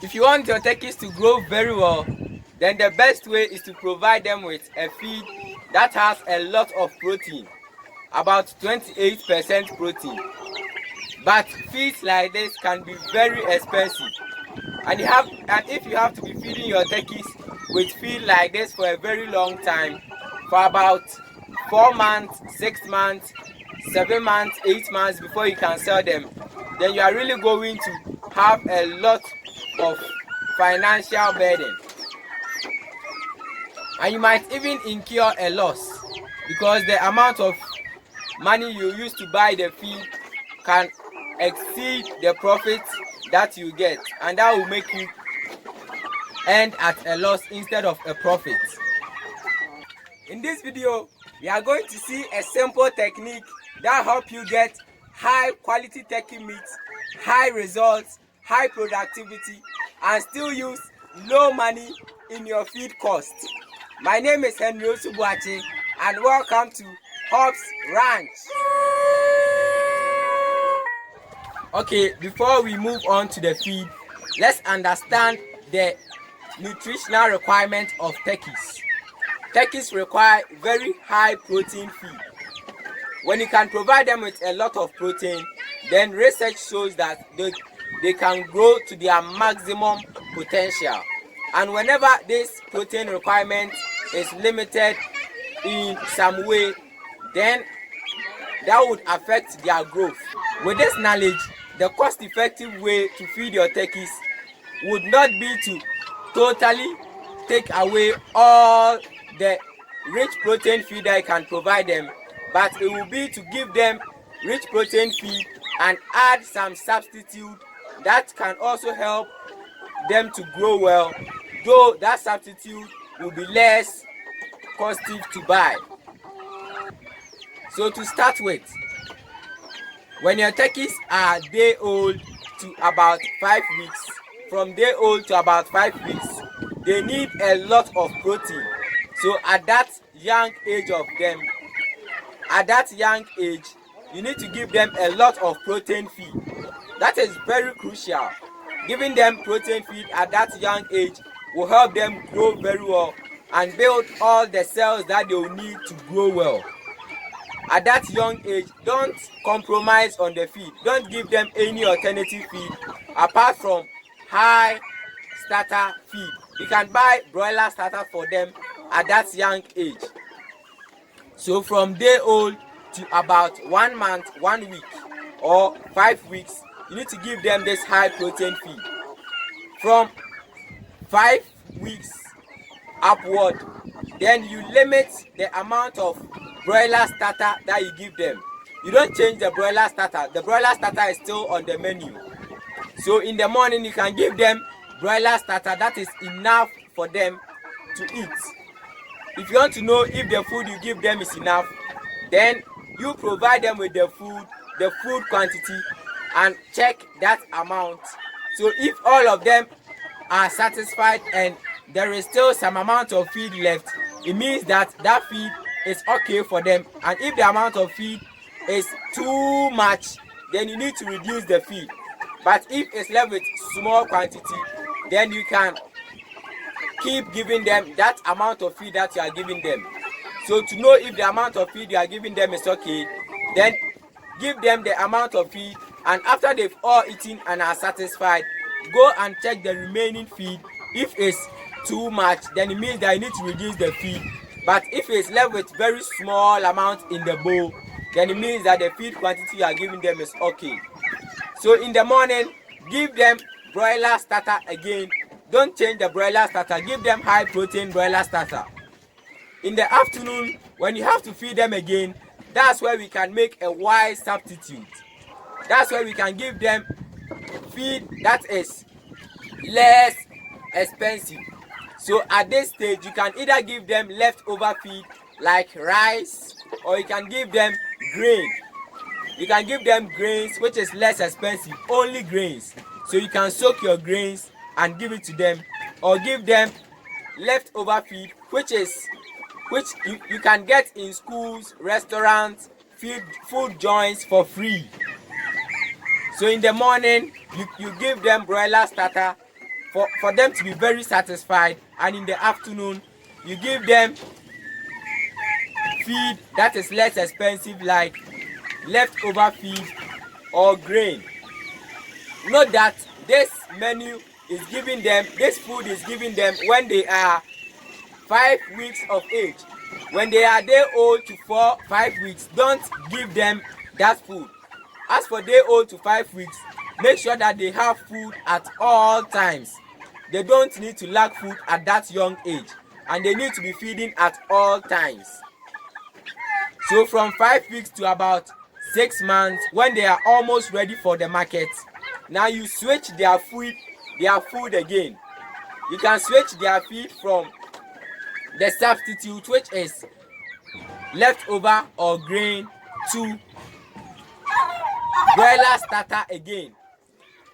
If you want your turkeys to grow very well, then the best way is to provide them with a feed that has a lot of protein, about 28% protein. But feeds like this can be very expensive. And if you have to be feeding your turkeys with feed like this for a very long time, for about 4 months, 6 months, 7 months, 8 months before you can sell them, then you are really going to have a lot of financial burden. And you might even incur a loss because the amount of money you use to buy the feed can exceed the profit that you get, and that will make you end at a loss instead of a profit. In this video, we are going to see a simple technique that helps you get high quality turkey meat, high results, high productivity, and still use low money in your feed cost. My name is Henry Osubuachi, and welcome to Hobbs Ranch. Okay, before we move on to the feed, let's understand the nutritional requirement of turkeys. Turkeys require very high protein feed. When you can provide them with a lot of protein, then research shows that they can grow to their maximum potential. And whenever this protein requirement is limited in some way, then that would affect their growth. With this knowledge, the cost-effective way to feed your turkeys would not be to totally take away all the rich protein feed that you can provide them, but it will be to give them rich protein feed and add some substitute that can also help them to grow well, though that substitute will be less costly to buy. So to start with, when your turkeys are day old to about 5 weeks, from day old to about 5 weeks, they need a lot of protein. So at that young age, you need to give them a lot of protein feed. That is very crucial. Giving them protein feed at that young age will help them grow very well and build all the cells that they will need to grow well. At that young age, don't compromise on the feed. Don't give them any alternative feed apart from high starter feed. You can buy broiler starter for them at that young age. So from day old to about 1 month, 1 week, or 5 weeks, you need to give them this high protein feed. From 5 weeks upward, then you limit the amount of broiler starter that you give them. You don't change the broiler starter. The broiler starter is still on the menu. So in the morning you can give them broiler starter that is enough for them to eat. If you want to know if the food you give them is enough, then you provide them with the food quantity, and check that amount. So if all of them are satisfied and there is still some amount of feed left, it means that that feed is okay for them. And if the amount of feed is too much, then you need to reduce the feed. But if it's left with small quantity, then you can keep giving them that amount of feed that you are giving them. So to know if the amount of feed you are giving them is okay, then give them the amount of feed, and after they've all eaten and are satisfied, go and check the remaining feed. If it's too much, then it means that you need to reduce the feed. But if it's left with very small amount in the bowl, then it means that the feed quantity you are giving them is okay. So in the morning, give them broiler starter again. Don't change the broiler starter. Give them high protein broiler starter. In the afternoon, when you have to feed them again, that's where we can make a wise substitute. That's where we can give them feed that is less expensive. So at this stage, you can either give them leftover feed like rice, or you can give them grain. You can give them grains, which is less expensive, only grains. So you can soak your grains and give it to them, or give them leftover feed, which you can get in schools, restaurants, food joints for free. So in the morning, you give them broiler starter, for them to be very satisfied. And in the afternoon you give them feed that is less expensive, like leftover feed or grain. Note that this food is giving them when they are 5 weeks of age. When they are day old to 5 weeks, don't give them that food. As for day old to 5 weeks, make sure that they have food at all times. They don't need to lack food at that young age, and they need to be feeding at all times. So from 5 weeks to about 6 months, when they are almost ready for the market, now you switch their food again. You can switch their feed from the substitute, which is leftover or grain, to broiler starter again.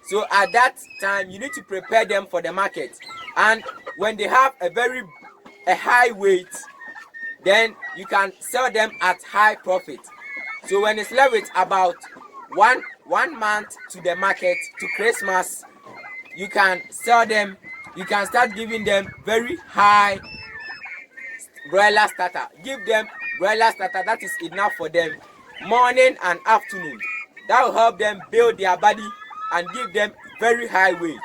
So at that time you need to prepare them for the market, and when they have a high weight, then you can sell them at high profit. So when it's left with about one month to the market, to Christmas, you can sell them. You can start giving them very high broiler starter. Give them broiler starter that is enough for them morning and afternoon. That will help them build their body and give them very high weight.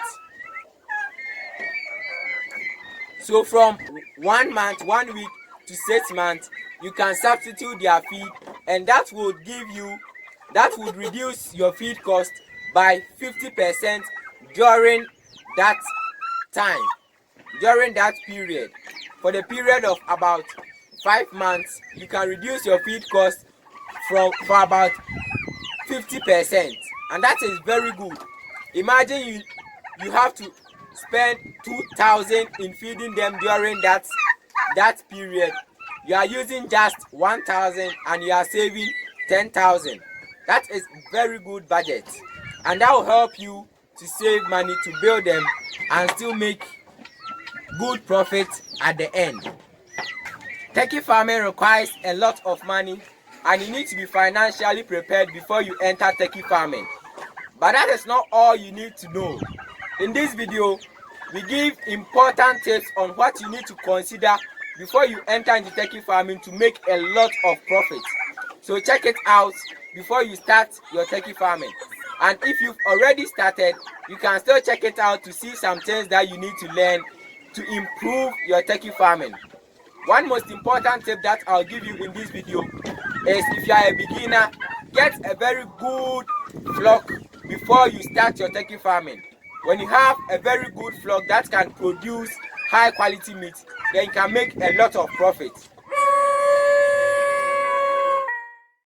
So from 1 week to 6 months, you can substitute their feed, and that would reduce your feed cost by 50% during that time, during that period. For the period of about 5 months, you can reduce your feed cost for about 50%, and that is very good. Imagine you have to spend 2,000 in feeding them during that period. You are using just 1,000 and you are saving 10,000. That is very good budget, and that will help you to save money to build them and still make good profit at the end. Turkey farming requires a lot of money, and you need to be financially prepared before you enter turkey farming. But that is not all you need to know. In this video, we give important tips on what you need to consider before you enter into turkey farming to make a lot of profit. So check it out before you start your turkey farming. And if you've already started, you can still check it out to see some things that you need to learn to improve your turkey farming. One most important tip that I'll give you in this video is, if you are a beginner, get a very good flock before you start your turkey farming. When you have a very good flock that can produce high quality meat, then you can make a lot of profit.